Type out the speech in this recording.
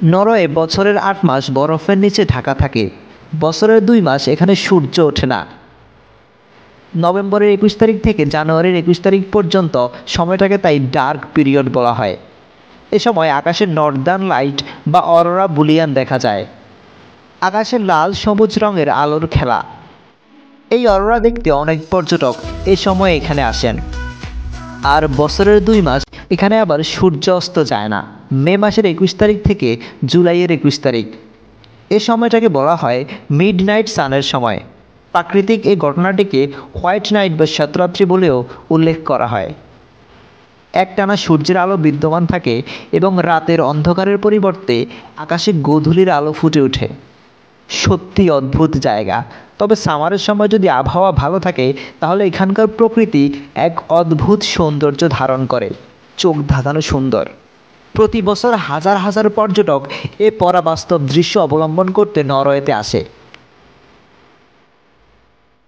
Norway বছরের ৮ মাস বরফের নিচে ঢাকা থাকে। বছরের ২ মাস এখানে সূর্য ওঠে না। নভেম্বরের ২১ তারিখ থেকে জানুয়ারির ২১ তারিখ পর্যন্ত সময়টাকে তাই ডার্ক পিরিয়ড বলা হয়। এ সময় আকাশে নর্দার্ন লাইট বা অরোরা বুলিয়ান দেখা যায়। আকাশে লাল সবুজ রঙের আলোর খেলা। এই অরোরা দেখতে অনেক পর্যটক এ সময় এখানে আসেন। আর বছরের ২ মাস এখানে আবার সূর্য অস্ত যায় না। মে মাসের ২১ তারিখ থেকে জুলাইয়ের ২১ তারিখ, এ সময়টাকে বলা হয় মিডনাইট সানের সময়। প্রাকৃতিক এই ঘটনাটিকে হোয়াইট নাইট বা শতরাত্রি বলেও উল্লেখ করা হয়। একটানা সূর্যের আলো বিদ্যমান থাকে এবং রাতের অন্ধকারের পরিবর্তে আকাশে গোধূলির আলো ফুটে ওঠে। সত্যি অদ্ভুত জায়গা। তবে সামারের সময় যদি আবহাওয়া ভালো থাকে তাহলে এখানকার প্রকৃতি এক অদ্ভুত সৌন্দর্য ধারণ করে, চোখ ধাঁধানো সুন্দর। প্রতি বছর হাজার হাজার পর্যটক এ পরাবাস্তব দৃশ্য অবলম্বন করতে নরওয়েতে আসে।